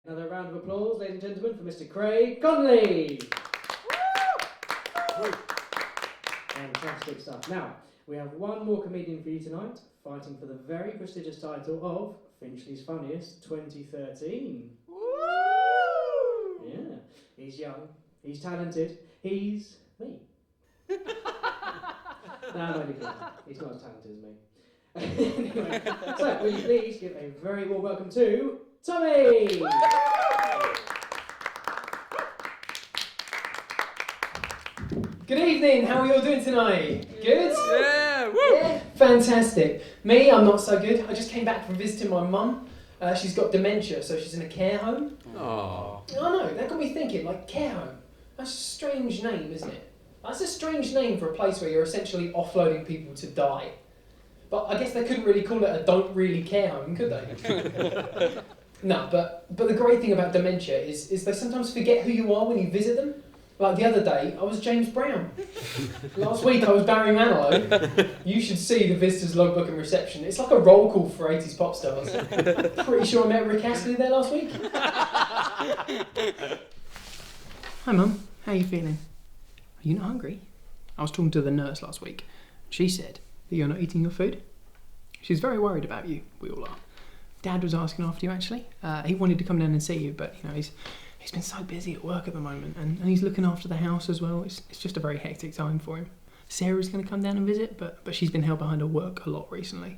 Another round of applause, ladies and gentlemen, for Mr. Craig Connolly. Fantastic stuff. Now, we have one more comedian for you tonight, fighting for the very prestigious title of Finchley's Funniest 2013. Woo! Yeah, he's young, he's talented, he's me. No, I'm only kidding. He's not as talented as me. Anyway, so will you please give a very warm welcome to Tommy! Good evening, how are you all doing tonight? Good? Yeah, woo! Yeah, fantastic. Me, I'm not so good. I just came back from visiting my mum. She's got dementia, so she's in a care home. Aww. I know, that got me thinking, like, care home. That's a strange name, isn't it? That's a strange name for a place where you're essentially offloading people to die. But I guess they couldn't really call it a don't really care home, could they? No, but the great thing about dementia is they sometimes forget who you are when you visit them. Like the other day, I was James Brown. Last week, I was Barry Manilow. You should see the visitors logbook and reception. It's like a roll call for 80s pop stars. Pretty sure I met Rick Astley there last week. Hi Mum, how are you feeling? Are you not hungry? I was talking to the nurse last week. She said that you're not eating your food. She's very worried about you, we all are. Dad was asking after you actually. He wanted to come down and see you, but you know he's been so busy at work at the moment, and he's looking after the house as well. It's just a very hectic time for him. Sarah's going to come down and visit, but she's been held behind her work a lot recently.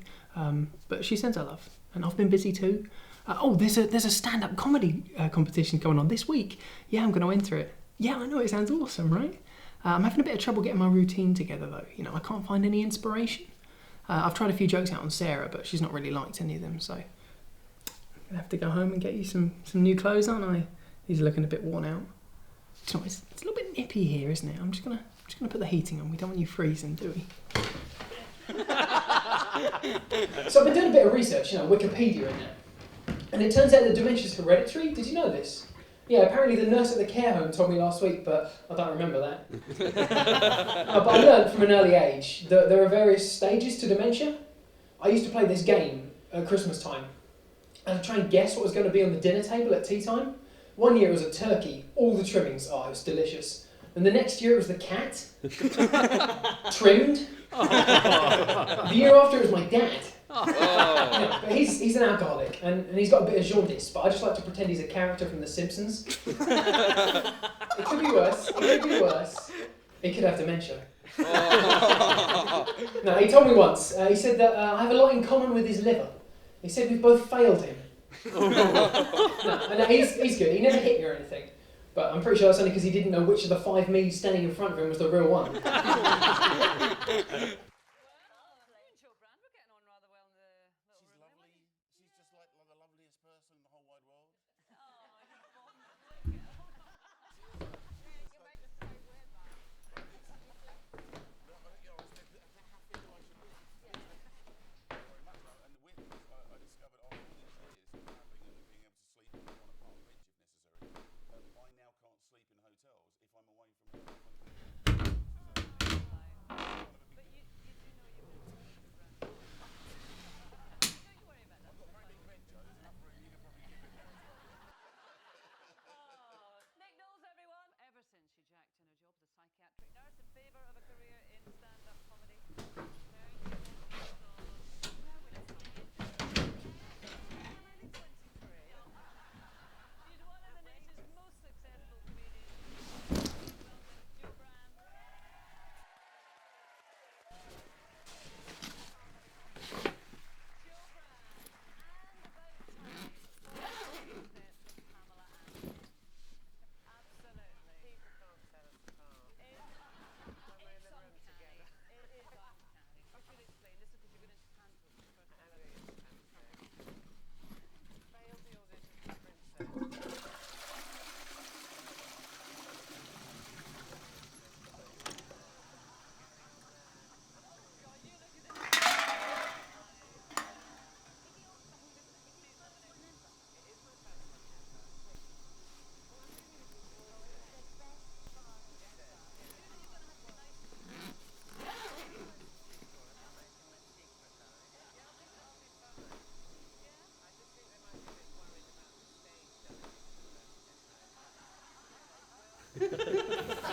But she sends her love, and I've been busy too. There's a stand-up comedy competition going on this week. Yeah, I'm going to enter it. Yeah, I know, it sounds awesome, right? I'm having a bit of trouble getting my routine together though. You know, I can't find any inspiration. I've tried a few jokes out on Sarah, but she's not really liked any of them, so I'm gonna have to go home and get you some new clothes, aren't I? These are looking a bit worn out. You know, it's a little bit nippy here, isn't it? I'm just gonna put the heating on. We don't want you freezing, do we? So I've been doing a bit of research, you know, Wikipedia in there, and it turns out that dementia's hereditary. Did you know this? Yeah, apparently the nurse at the care home told me last week, but I don't remember that. But I learned from an early age that there are various stages to dementia. I used to play this game at Christmas time, and I'd try and guess what was going to be on the dinner table at tea time. One year it was a turkey, all the trimmings, it was delicious. And the next year it was the cat, trimmed. The year after it was my dad. Yeah, but he's an alcoholic, and he's got a bit of jaundice, but I just like to pretend he's a character from The Simpsons. It could be worse, He could have dementia. No, he told me once, he said that I have a lot in common with his liver. He said we've both failed him. No, he's good, he never hit me or anything. But I'm pretty sure that's only because he didn't know which of the 5 me's standing in front of him was the real one.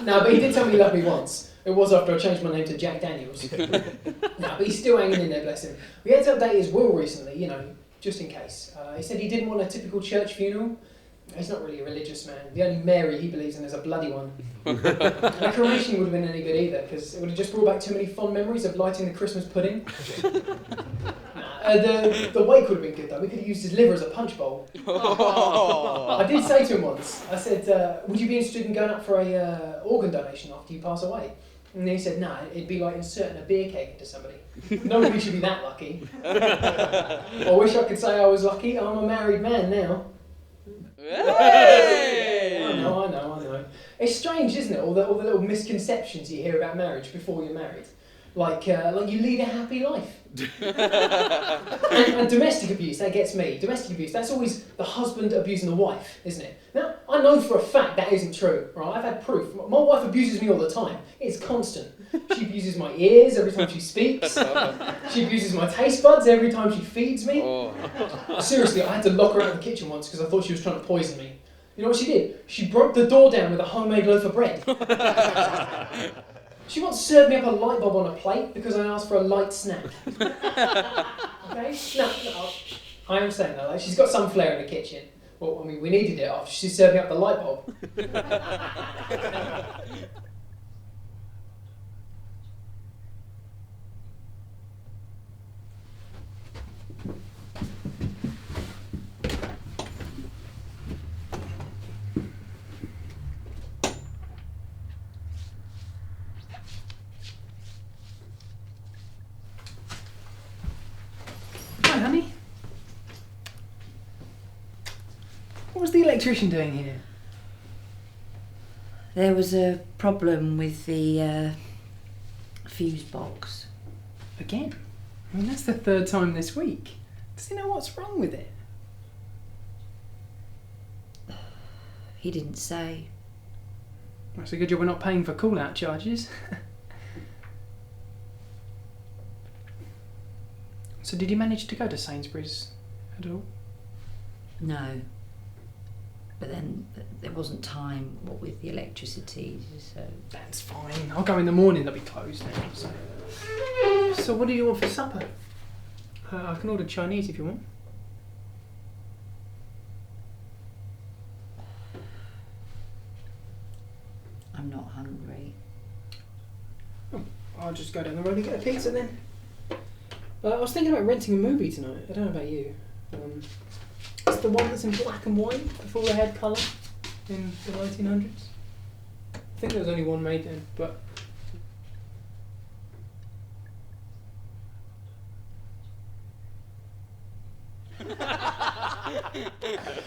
No, but he did tell me he loved me once. It was after I changed my name to Jack Daniels. No, but he's still hanging in there, bless him. We had to update his will recently, just in case. He said he didn't want a typical church funeral. He's not really a religious man. The only Mary he believes in is a bloody one. And a cremation wouldn't have been any good either, because it would have just brought back too many fond memories of lighting the Christmas pudding. The wake would have been good though. We could have used his liver as a punch bowl. I did say to him once, I said, would you be interested in going up for a organ donation after you pass away? And then he said, no, it'd be like inserting a beer keg into somebody. Nobody should be that lucky. I wish I could say I was lucky. I'm a married man now. Hey! I know. It's strange, isn't it? All the little misconceptions you hear about marriage before you're married. Like you lead a happy life. and domestic abuse, that gets me. Domestic abuse, that's always the husband abusing the wife, isn't it? Now, I know for a fact that isn't true, right? I've had proof. My wife abuses me all the time. It's constant. She abuses my ears every time she speaks. She abuses my taste buds every time she feeds me. Seriously, I had to lock her out of the kitchen once because I thought she was trying to poison me. You know what she did? She broke the door down with a homemade loaf of bread. She once served me up a light bulb on a plate because I asked for a light snack. Okay? No, I am saying that. Like, she's got some flair in the kitchen. Well, I mean, we needed it after she served me up the light bulb. Hi, honey. What was the electrician doing here? There was a problem with the fuse box. Again? I mean, that's the third time this week. Does he know what's wrong with it? He didn't say. That's a good job we're not paying for call-out charges. So did you manage to go to Sainsbury's at all? No. But then there wasn't time, what with the electricity, so... That's fine. I'll go in the morning, they'll be closed now. So what do you want for supper? I can order Chinese if you want. I'm not hungry. Oh, I'll just go down the road and get a pizza then. I was thinking about renting a movie tonight. I don't know about you. It's the one that's in black and white before they had colour in the 1900s. I think there was only one made then, but...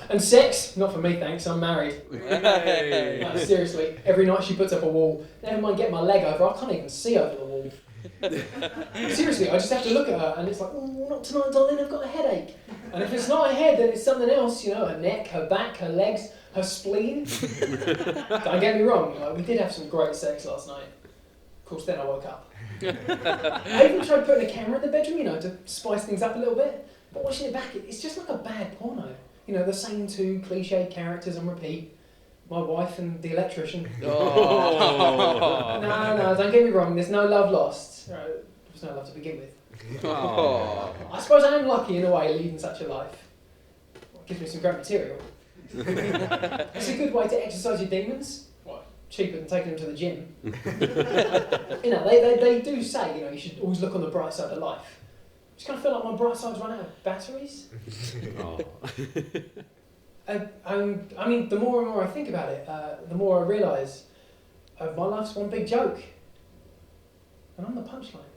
And sex? Not for me, thanks. I'm married. Hey. No, seriously, every night she puts up a wall. Never mind getting my leg over, I can't even see over the wall. Seriously, I just have to look at her and it's like, oh, not tonight, darling, I've got a headache. And if it's not her head, then it's something else, her neck, her back, her legs, her spleen. Don't get me wrong, we did have some great sex last night. Of course, then I woke up. I even tried putting a camera in the bedroom, to spice things up a little bit. But watching it back, it's just like a bad porno. The same two cliched characters on repeat. My wife and the electrician. Oh. No, don't get me wrong, there's no love lost. Right, there's no love to begin with. Oh. I suppose I am lucky in a way leading such a life. It gives me some great material. It's a good way to exercise your demons. What? Cheaper than taking them to the gym. They do say, you should always look on the bright side of life. I just kind of feel like my bright side's run out of batteries. I mean, the more and more I think about it, the more I realise my life's one big joke. And I'm the punchline.